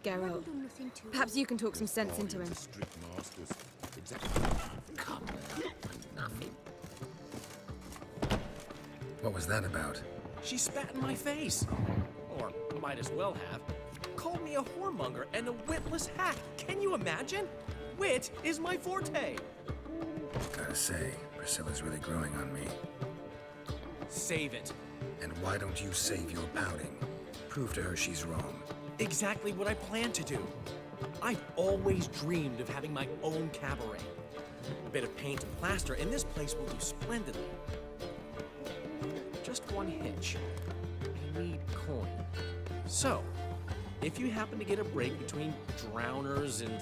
Geralt. Perhaps you can talk some sense into him. Strict masters. Exactly. Come there. Nothing. What was that about? She spat in my face. Or might as well have. Called me a whoremonger and a witless hack. Can you imagine? Wit is my forte. Gotta say, Priscilla's really growing on me. Save it. And why don't you save your pouting? Prove to her she's wrong. Exactly what I plan to do. I've always dreamed of having my own cabaret. A bit of paint and plaster, and this place will do splendidly. Just one hitch. I need coin. So, if you happen to get a break between drowners and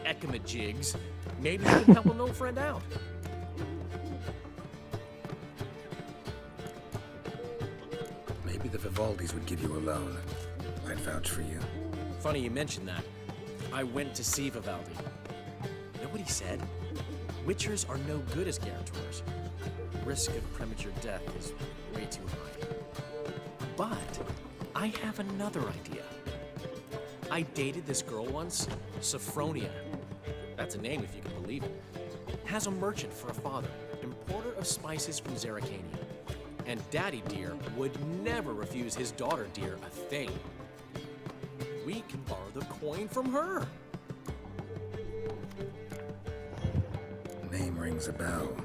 ecamajigs, maybe you can help an old friend out. Maybe the Vivaldis would give you a loan. I'd vouch for you. Funny you mentioned that. I went to see Vivaldi. You know what he said? Witchers are no good as guarantors. Risk of premature death is way too high. But I have another idea. I dated this girl once, Sophronia. That's a name if you can believe it. Has a merchant for a father, importer of spices from Zerrikania. And Daddy Dear would never refuse his daughter Dear a thing. We can borrow the coin from her. Name rings a bell.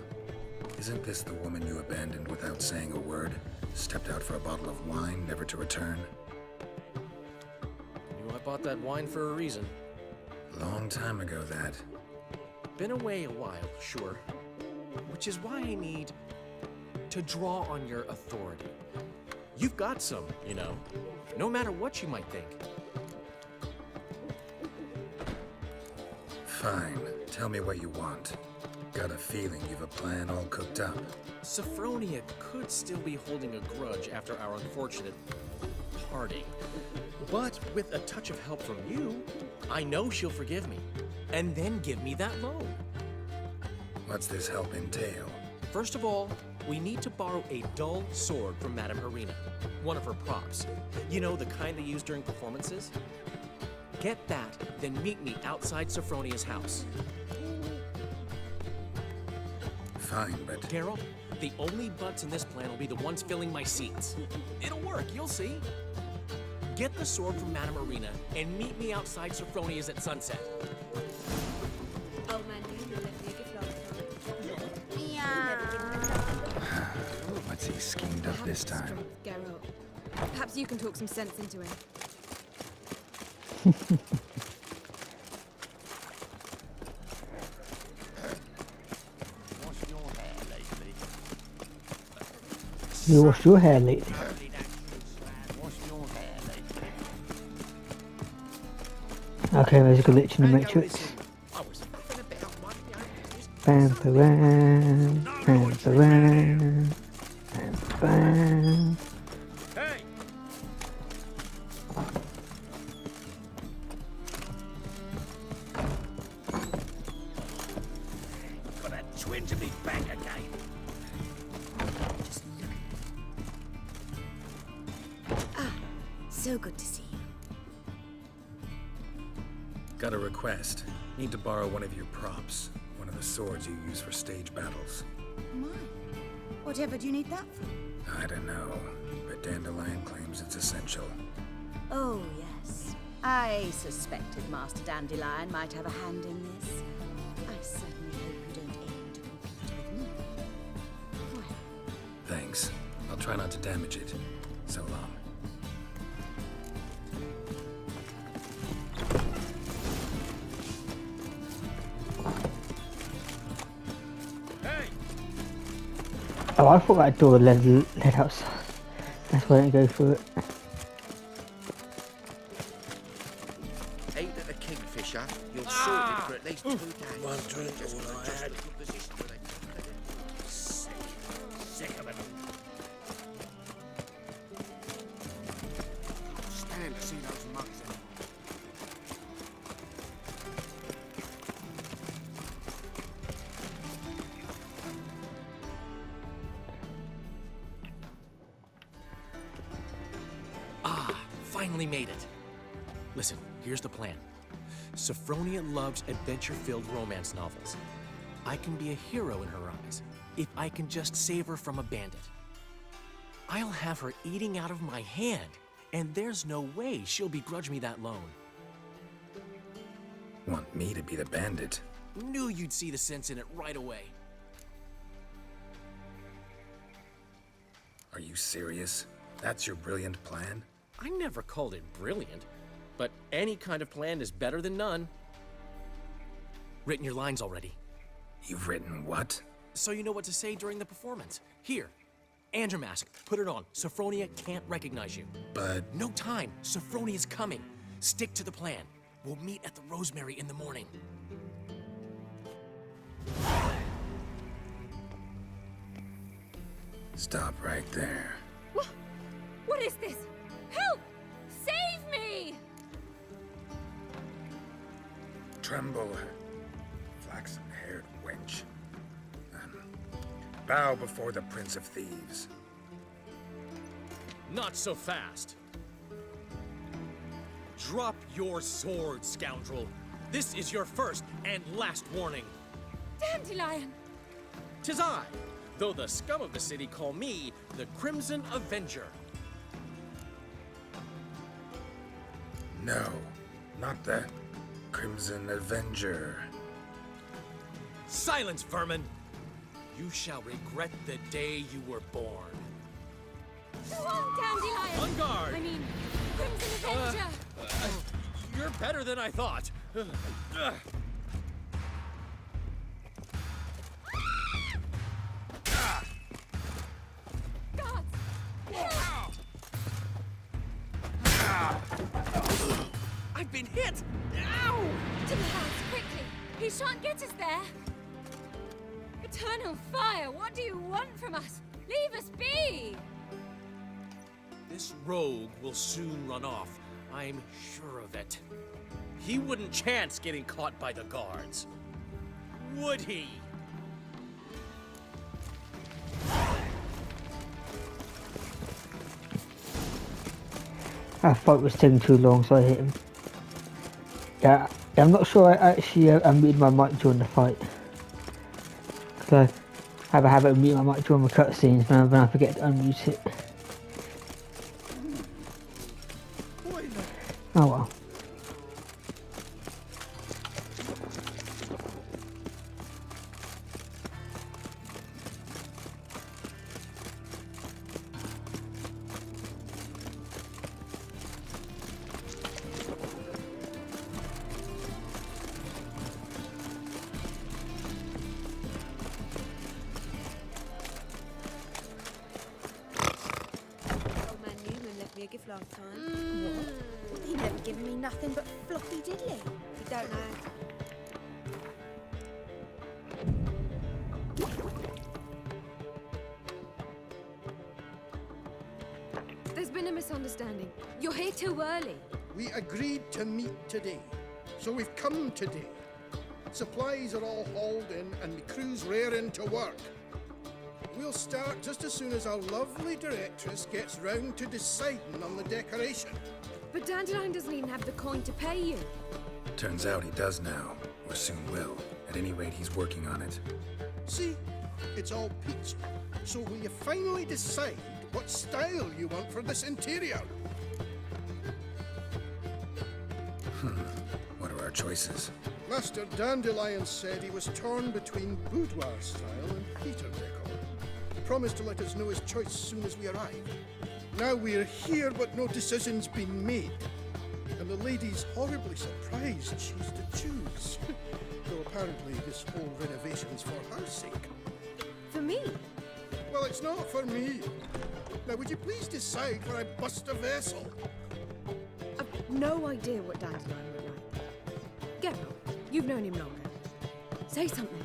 Isn't this the woman you abandoned without saying a word? Stepped out for a bottle of wine, never to return? Knew I bought that wine for a reason. Long time ago, that. Been away a while, sure. Which is why I need to draw on your authority. You've got some, you know, no matter what you might think. Fine. Tell me what you want. Got a feeling you've a plan all cooked up. Sophronia could still be holding a grudge after our unfortunate parting. But with a touch of help from you, I know she'll forgive me. And then give me that loan. What's this help entail? First of all, we need to borrow a dull sword from Madame Irina. One of her props. You know, the kind they use during performances? Get that, then meet me outside Sophronia's house. Fine, but... Geralt, the only butts in this plan will be the ones filling my seats. It'll work, you'll see. Get the sword from Madame Irina and meet me outside Sophronia's at sunset. What's he schemed up this time? Geralt. Perhaps you can talk some sense into him. You washed your hair lately? Okay, there's a glitch in the matrix. Bam, bam, bam, bam, bam, bam. Hey! Got a twinge of me back again. Just look at me. So good to see you. Got a request. Need to borrow one of your props. One of the swords you use for stage battles. Mine? Whatever do you need that for? I don't know, but Dandelion claims it's essential. Oh, yes. I suspected Master Dandelion might have a hand in this. I certainly hope you don't aim to compete with me. Well, Thanks. I'll try not to damage it. So long. Oh, I thought that door led outside. That's why I didn't go through it. Ain't that a kingfisher? You're sorted for at least 2 days. One drink all I had. Sick of it. Stand to see those mugs anymore. Finally made it. Listen, Here's the plan. Sophronia loves adventure-filled romance novels. I can be a hero in her eyes if I can just save her from a bandit. I'll have her eating out of my hand, and there's no way she'll begrudge me that loan. Want me to be the bandit? Knew you'd see the sense in it right away. Are you serious? That's your brilliant plan? I never called it brilliant, but any kind of plan is better than none. Written your lines already, You've written what? so you know what to say during the performance. Here, and your mask. Put it on. Sophronia can't recognize you. But No time. Sophronia's coming. Stick to the plan. We'll meet at the Rosemary in the morning. stop right there. What is this? Help! Save me! Tremble, flaxen-haired wench. Bow before the Prince of Thieves. Not so fast. Drop your sword, scoundrel. This is your first and last warning. Dandelion! 'Tis I, though the scum of the city call me the Crimson Avenger. No, not the Crimson Avenger. Silence, vermin! You shall regret the day you were born. Go on, Dandelion! On guard! I mean, Crimson Avenger! You're better than I thought. Guards! Help! I've been hit! Ow! To the house, quickly! He shan't get us there! Eternal fire, what do you want from us? Leave us be! This rogue will soon run off. I'm sure of it. He wouldn't chance getting caught by the guards. Would he? Our fight was taking too long, so I hit him. Yeah, I'm not sure I actually unmuted my mic during the fight. Because I have a habit of muting my mic during the cutscenes when I forget to unmute it. Oh well. Old man Newman left me a gift last time. What? He never given me nothing but floppy diddly. You don't know. There's been a misunderstanding. You're here too early. We agreed to meet today, so we've come today. Supplies are all hauled in and the crew's raring to work. We'll start just as soon as our lovely directress gets round to deciding on the decoration. But Dandelion doesn't even have the coin to pay you. Turns out he does now, or soon will. At any rate, he's working on it. See, it's all peachy. So will you finally decide what style you want for this interior? What are our choices? Master Dandelion said he was torn between boudoir style and theatre decor. He promised to let us know his choice as soon as we arrive. Now we're here, but no decision's been made. And the lady's horribly surprised she's to choose. Though apparently this whole renovation's for her sake. For me? Well, it's not for me. Now, would you please decide where I bust a vessel? I've no idea what Dandelion would like. Get on. You've known him longer. Say something.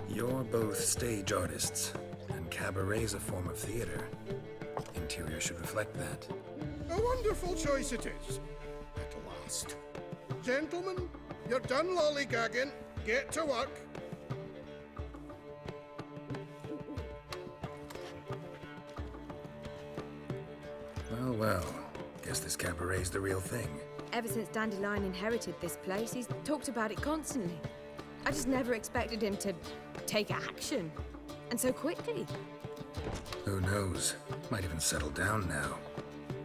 You're both stage artists, and cabaret's a form of theater. Interior should reflect that. A wonderful choice it is. At last. Gentlemen, you're done lollygagging. Get to work. Well, well. Guess this cabaret's the real thing. Ever since Dandelion inherited this place, he's talked about it constantly. I just never expected him to take action. And so quickly. Who knows? Might even settle down now.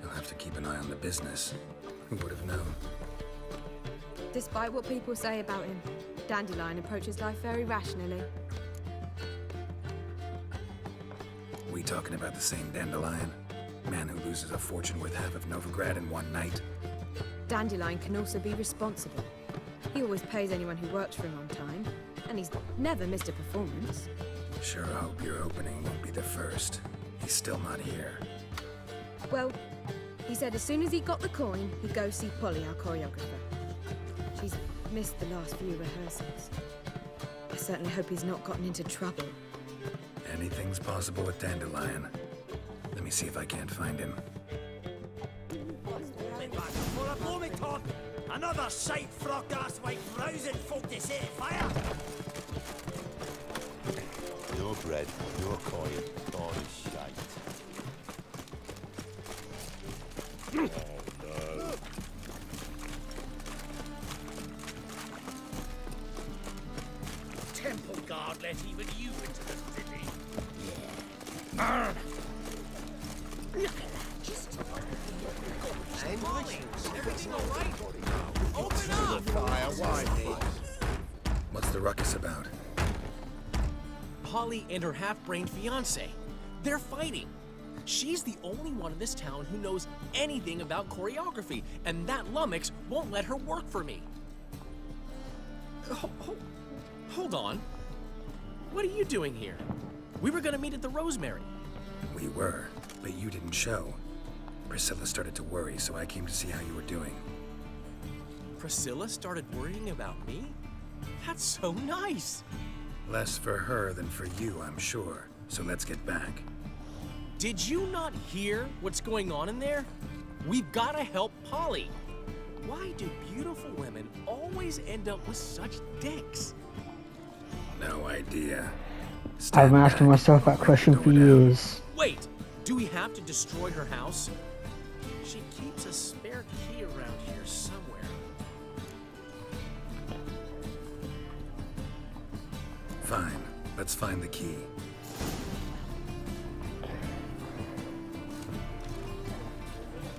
He'll have to keep an eye on the business. Who would have known? Despite what people say about him, Dandelion approaches life very rationally. We talking about the same Dandelion? Man who loses a fortune worth half of Novigrad in one night? Dandelion can also be responsible. He always pays anyone who works for him on time, and he's never missed a performance. Sure hope your opening won't be the first. He's still not here. Well, he said as soon as he got the coin, he'd go see Polly, our choreographer. She's missed the last few rehearsals. I certainly hope he's not gotten into trouble. Anything's possible with Dandelion. Let me see if I can't find him. Another sight frocked ass white rousing folk to set fire. Your bread, your coin, all is shite. Oh no. Temple guard let even you into the city. Yeah. Look at that, just everything all right? Open up! What's the ruckus about? Polly and her half-brained fiancé. They're fighting. She's the only one in this town who knows anything about choreography, and that lummox won't let her work for me. Hold on. What are you doing here? We were gonna meet at the Rosemary. We were, but you didn't show. Priscilla started to worry, so I came to see how you were doing. Priscilla started worrying about me? That's so nice. Less for her than for you, I'm sure. So let's get back. Did you not hear what's going on in there? We've gotta help Polly. Why do beautiful women always end up with such dicks? No idea. I've been asking myself that question for years. Wait, do we have to destroy her house? She keeps a spare key around here somewhere. Fine, let's find the key.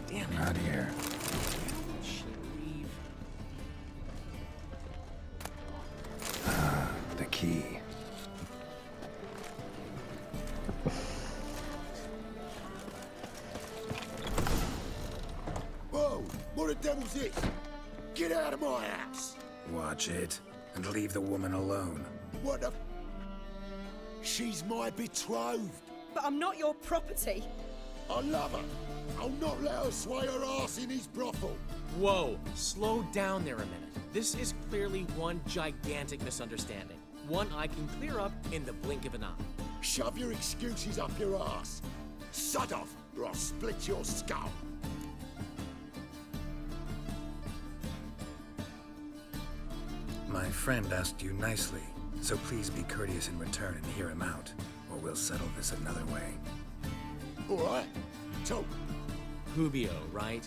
Damn it. Not here. Why did she leave? The key. Whoa! What the devil's this? Get out of my house! Watch it, and leave the woman alone. What the... She's my betrothed. But I'm not your property. I love her. I'll not let her sway her ass in his brothel. Whoa, slow down there a minute. This is clearly one gigantic misunderstanding. One I can clear up in the blink of an eye. Shove your excuses up your ass. Sod off, or I'll split your skull. My friend asked you nicely, so please be courteous in return and hear him out, or we'll settle this another way. All right, talk. Hubio, right?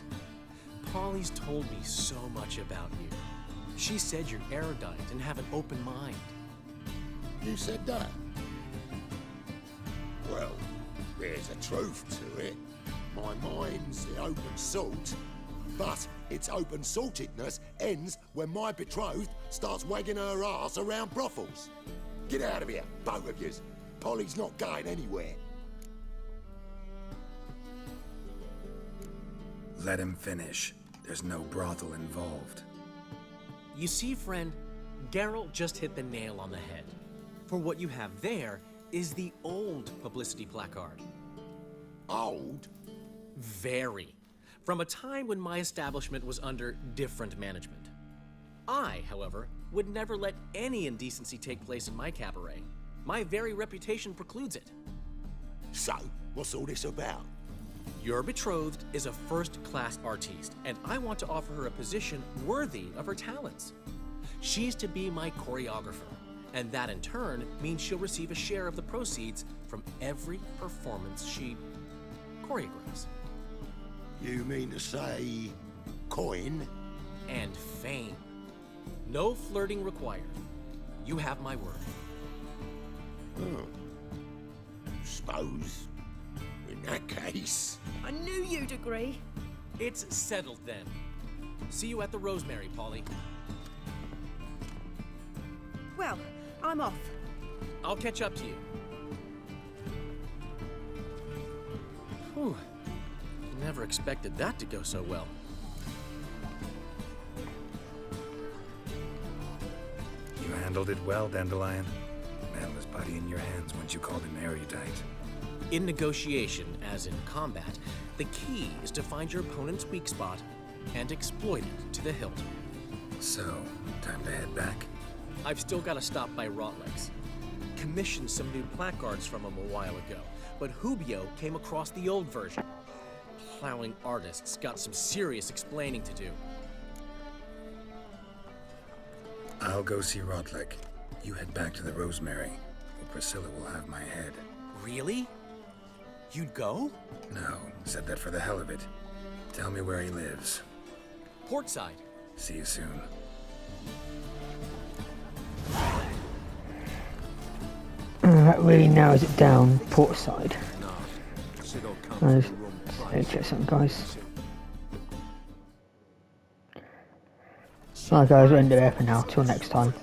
Polly's told me so much about you. She said you're erudite and have an open mind. You said that? Well, there's a truth to it. My mind's the open salt, but its open saltedness ends when my betrothed starts wagging her ass around brothels. Get out of here, both of yous. Polly's not going anywhere. Let him finish. There's no brothel involved. You see, friend, Geralt just hit the nail on the head. For what you have there is the old publicity placard. Old? Very. From a time when my establishment was under different management. I, however, would never let any indecency take place in my cabaret. My very reputation precludes it. So, what's all this about? Your betrothed is a first-class artiste, and I want to offer her a position worthy of her talents. She's to be my choreographer, and that in turn means she'll receive a share of the proceeds from every performance she choreographs. You mean to say coin? And fame. No flirting required. You have my word. Oh. Suppose, in that case... I knew you'd agree. It's settled then. See you at the Rosemary, Polly. Well, I'm off. I'll catch up to you. Whew. Never expected that to go so well. You handled it well, Dandelion. Man was putty in your hands once you called him erudite. In negotiation, as in combat, the key is to find your opponent's weak spot and exploit it to the hilt. So, time to head back? I've still got to stop by Rotlegs. Commissioned some new placards from him a while ago, but Hubio came across the old version. Plowing artists got some serious explaining to do. I'll go see Rotlick. You head back to the Rosemary, where Priscilla will have my head. Really? You'd go? No, said that for the hell of it. Tell me where he lives. Portside. See you soon. That really narrows it down, portside. Let's check something, guys. Alright guys, we'll end it there for now. Till next time.